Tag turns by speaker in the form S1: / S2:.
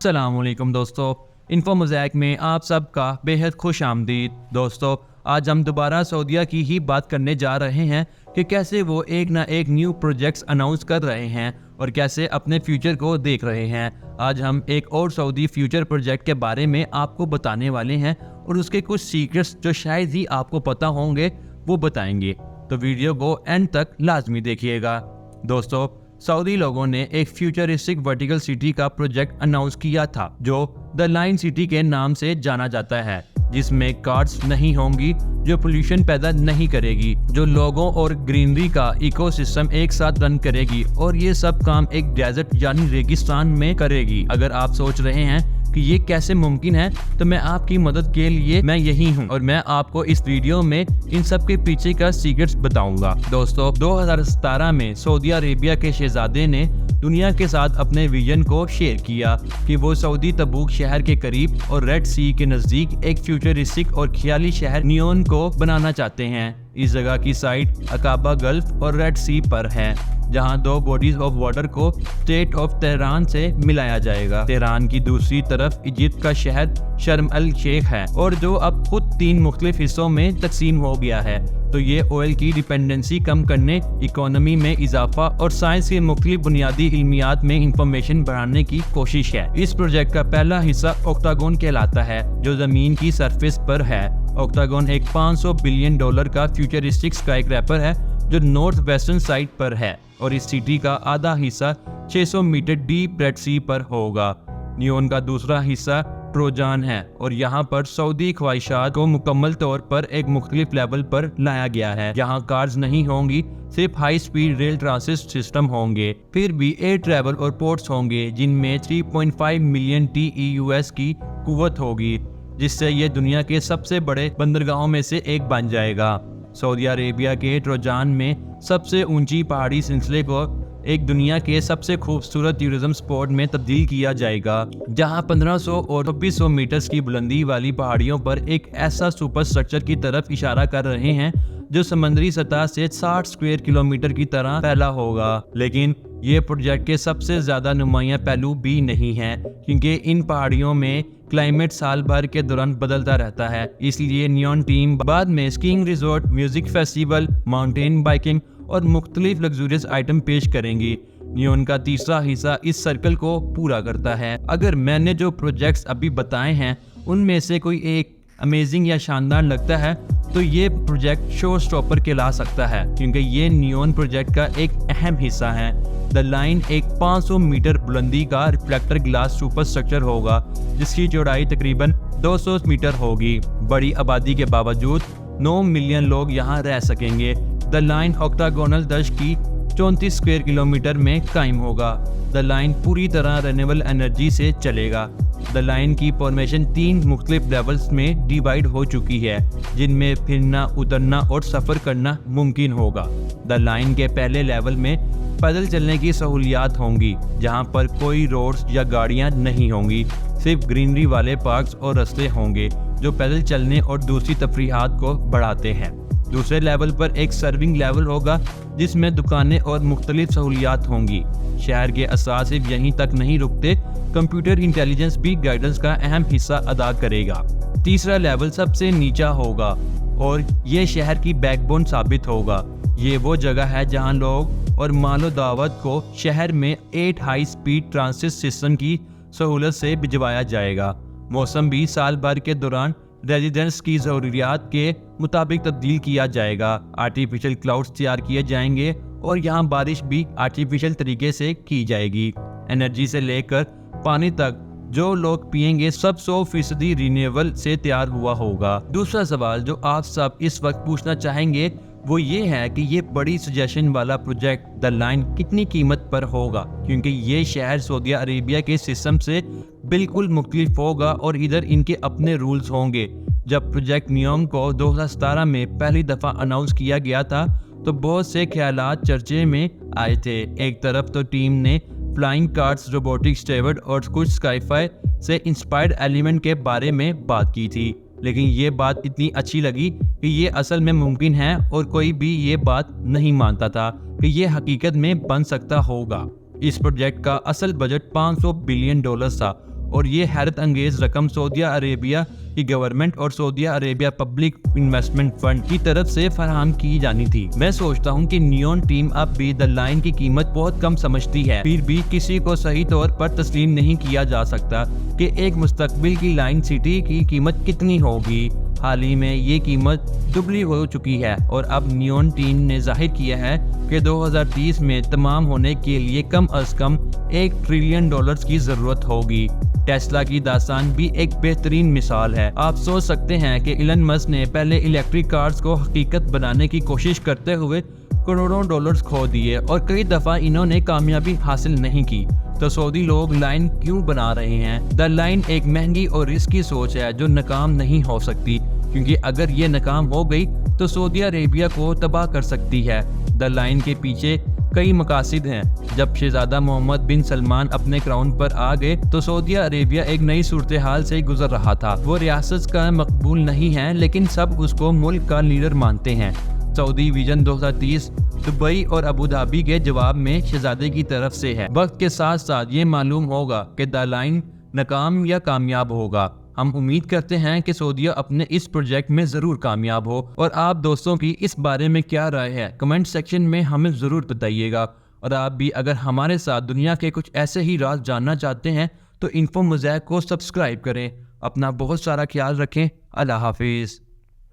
S1: السلام علیکم دوستو، انفو موزیک میں آپ سب کا بےحد خوش آمدید۔ دوستو، آج ہم دوبارہ سعودیہ کی ہی بات کرنے جا رہے ہیں کہ کیسے وہ ایک نہ ایک نیو پروجیکٹس اناؤنس کر رہے ہیں اور کیسے اپنے فیوچر کو دیکھ رہے ہیں۔ آج ہم ایک اور سعودی فیوچر پروجیکٹ کے بارے میں آپ کو بتانے والے ہیں اور اس کے کچھ سیکرٹس جو شاید ہی آپ کو پتہ ہوں گے وہ بتائیں گے، تو ویڈیو کو اینڈ تک لازمی دیکھیے گا۔ دوستو، سعودی لوگوں نے ایک فیوچرسٹک ورٹیکل سٹی کا پروجیکٹ اناؤنس کیا تھا جو دا لائن سٹی کے نام سے جانا جاتا ہے، جس میں کارز نہیں ہوں گی، جو پولیوشن پیدا نہیں کرے گی، جو لوگوں اور گرینری کا ایکو سسٹم ایک ساتھ رن کرے گی، اور یہ سب کام ایک ڈیزرٹ یعنی ریگستان میں کرے گی۔ اگر آپ سوچ رہے ہیں کہ یہ کیسے ممکن ہے، تو میں آپ کی مدد کے لیے میں یہی ہوں اور میں آپ کو اس ویڈیو میں ان سب کے پیچھے کا سیکرٹس بتاؤں گا۔ دوستو، 2017 میں سعودی عربیہ کے شہزادے نے دنیا کے ساتھ اپنے ویژن کو شیئر کیا کہ وہ سعودی تبوک شہر کے قریب اور ریڈ سی کے نزدیک ایک فیوچرسٹک اور خیالی شہر نیون کو بنانا چاہتے ہیں۔ اس جگہ کی سائٹ عقابہ گلف اور ریڈ سی پر ہے، جہاں دو باڈیز آف واٹر کو اسٹیٹ آف تہران سے ملایا جائے گا۔ تہران کی دوسری طرف ایجپٹ کا شہر شرم الشیخ ہے، اور جو اب خود 3 مختلف حصوں میں تقسیم ہو گیا ہے۔ تو یہ آئل کی ڈیپینڈنسی کم کرنے، اکانومی میں اضافہ اور سائنس کے مختلف بنیادی علمیات میں انفارمیشن بڑھانے کی کوشش ہے۔ اس پروجیکٹ کا پہلا حصہ اوکٹاگون کہلاتا ہے، جو زمین کی سرفیس پر ہے۔ اوکٹاگون ایک $500 بلین کا فیوچرسٹک اسکائی کریپر ہے جو نارتھ ویسٹرن سائٹ پر ہے، اور اس سٹی کا آدھا حصہ 600 میٹر ڈیپ ریڈ سی پر ہوگا۔ نیون کا دوسرا حصہ ٹروجان ہے، اور یہاں پر سعودی خواہشات کو مکمل طور پر ایک مختلف لیول پر لایا گیا ہے۔ یہاں کارز نہیں ہوں گی، صرف high speed rail transport system ہوں گے۔ پھر بھی ایئر ٹریول اور پورٹس ہوں گے جن میں 3.5 ملین TEUs کی قوت ہوگی، جس سے یہ دنیا کے سب سے بڑے بندرگاہوں میں سے ایک بن جائے گا۔ سعودی عربیہ کے ٹروجان میں سب سے اونچی پہاڑی سلسلے کو ایک دنیا کے سب سے خوبصورت ٹورزم سپاٹ میں تبدیل کیا جائے گا، جہاں 1500 اور 2600 میٹرز کی بلندی والی پہاڑیوں پر ایک ایسا سپر سٹرکچر کی طرف اشارہ کر رہے ہیں جو سمندری سطح سے 60 اسکوائر کلومیٹر کی طرح پھیلا ہوگا۔ لیکن یہ پروجیکٹ کے سب سے زیادہ نمایاں پہلو بھی نہیں ہے، کیونکہ ان پہاڑیوں میں کلائمیٹ سال بھر کے دوران بدلتا رہتا ہے۔ اس لیے نیون ٹیم بعد میں skiing resort, music festival, mountain biking اور مختلف لگژریس آئٹم پیش کریں گی۔ نیون کا تیسرا حصہ اس سرکل کو پورا کرتا ہے۔ اگر میں نے جو پروجیکٹس ابھی بتائے ہیں ان میں سے کوئی ایک امیزنگ یا شاندار لگتا ہے، تو یہ پروجیکٹ شو اسٹاپر کہلا سکتا ہے، کیونکہ یہ نیون پروجیکٹ کا ایک اہم حصہ ہے۔ دا لائن ایک 500 میٹر بلندی کا ریفلیکٹر گلاس سپر سٹرکچر ہوگا، جس کی چوڑائی تقریباً 200 میٹر ہوگی۔ بڑی آبادی کے باوجود 9 ملین لوگ یہاں رہ سکیں گے۔ دا لائن آکٹاگونل دش کی 34 اسکوائر کلومیٹر میں قائم ہوگا۔ دا لائن پوری طرح رینیبل انرجی سے چلے گا۔ دا لائن کی فارمیشن 3 مختلف لیولز میں ڈیوائیڈ ہو چکی ہے، جن میں پھرنا، اترنا اور سفر کرنا ممکن ہوگا۔ دا لائن کے پہلے لیول میں پیدل چلنے کی سہولیات ہوں گی، جہاں پر کوئی روڈز یا گاڑیاں نہیں ہوں گی، صرف گرینری والے پارکس اور راستے ہوں گے جو پیدل چلنے اور دوسری تفریحات کو بڑھاتے ہیں۔ دوسرے لیول پر ایک سرونگ لیول ہوگا، جس میں دکانیں اور مختلف سہولیات ہوں گی۔ شہر کے اساس صرف یہیں تک نہیں رکتے، کمپیوٹر انٹیلیجنس بھی گائیڈنس کا اہم حصہ ادا کرے گا۔ تیسرا لیول سب سے نیچا ہوگا اور یہ شہر کی بیک بون ثابت ہوگا۔ یہ وہ جگہ ہے جہاں لوگ اور مال و دعوت کو شہر میں 8 ہائی سپیڈ ٹرانسپورٹ سسٹم کی سہولت سے بھجوایا جائے گا۔ موسم بھی سال بھر کے دوران ریزیڈنٹس کی ضروریات کے مطابق تبدیل کیا جائے گا۔ آرٹیفیشل کلاؤڈز تیار کیے جائیں گے اور یہاں بارش بھی آرٹیفیشل طریقے سے کی جائے گی۔ انرجی سے لے کر پانی تک جو لوگ پیئیں گے سب 100% رینیویبل سے تیار ہوا ہوگا۔ دوسرا سوال جو آپ سب اس وقت پوچھنا چاہیں گے وہ یہ ہے کہ یہ بڑی سجیشن والا پروجیکٹ دا لائن کتنی قیمت پر ہوگا، کیونکہ یہ شہر سعودی عربیہ کے سسٹم سے بالکل مختلف ہوگا اور ادھر ان کے اپنے رولز ہوں گے۔ جب پروجیکٹ نیوم کو 2017 میں پہلی دفعہ اناؤنس کیا گیا تھا تو بہت سے خیالات چرچے میں آئے تھے۔ ایک طرف تو ٹیم نے فلائنگ کارز، روبوٹک اسٹیورڈ اور کچھ اسکائی فائی سے انسپائرڈ ایلیمنٹ کے بارے میں بات کی تھی، لیکن یہ بات اتنی اچھی لگی کہ یہ اصل میں ممکن ہے، اور کوئی بھی یہ بات نہیں مانتا تھا کہ یہ حقیقت میں بن سکتا ہوگا۔ اس پروجیکٹ کا اصل بجٹ $500 بلین تھا اور یہ حیرت انگیز رقم سعودیہ عربیہ کی گورنمنٹ اور سعودیہ عربیہ پبلک انویسٹمنٹ فنڈ کی طرف سے فراہم کی جانی تھی۔ میں سوچتا ہوں کہ نیون ٹیم اب بھی دی لائن کی قیمت بہت کم سمجھتی ہے، پھر بھی کسی کو صحیح طور پر تسلیم نہیں کیا جا سکتا کہ ایک مستقبل کی لائن سٹی کی قیمت کتنی ہوگی۔ حال ہی میں یہ قیمت دبلی ہو چکی ہے اور اب نیون ٹیم نے ظاہر کیا ہے کہ 2030 میں تمام ہونے کے لیے کم از کم $1 ٹریلین کی ضرورت ہوگی۔ ٹیسلا کی داستان بھی ایک بہترین مثال ہے۔ آپ سوچ سکتے ہیں کہ ایلن مسک نے پہلے الیکٹرک کارز کو حقیقت بنانے کی کوشش کرتے ہوئے کروڑوں ڈالرز کھو دیے اور کئی دفعہ انہوں نے کامیابی حاصل نہیں کی، تو سعودی لوگ لائن کیوں بنا رہے ہیں؟ دی لائن ایک مہنگی اور رسکی سوچ ہے جو ناکام نہیں ہو سکتی، کیونکہ اگر یہ ناکام ہو گئی تو سعودی عربیہ کو تباہ کر سکتی ہے۔ دی لائن کے پیچھے کئی مقاصد ہیں۔ جب شہزادہ محمد بن سلمان اپنے کراؤن پر آ گئے تو سعودی عربیہ ایک نئی صورتحال سے گزر رہا تھا۔ وہ ریاست کا مقبول نہیں ہے، لیکن سب اس کو ملک کا لیڈر مانتے ہیں۔ سعودی ویژن 2030 دبئی اور ابوظہبی کے جواب میں شہزادے کی طرف سے ہے۔ وقت کے ساتھ ساتھ یہ معلوم ہوگا کہ دی لائن ناکام یا کامیاب ہوگا۔ ہم امید کرتے ہیں کہ سعودیہ اپنے اس پروجیکٹ میں ضرور کامیاب ہو، اور آپ دوستوں کی اس بارے میں کیا رائے ہے کمنٹ سیکشن میں ہمیں ضرور بتائیے گا۔ اور آپ بھی اگر ہمارے ساتھ دنیا کے کچھ ایسے ہی راز جاننا چاہتے ہیں تو انفو موزیک کو سبسکرائب کریں۔ اپنا بہت سارا خیال رکھیں۔ اللہ حافظ۔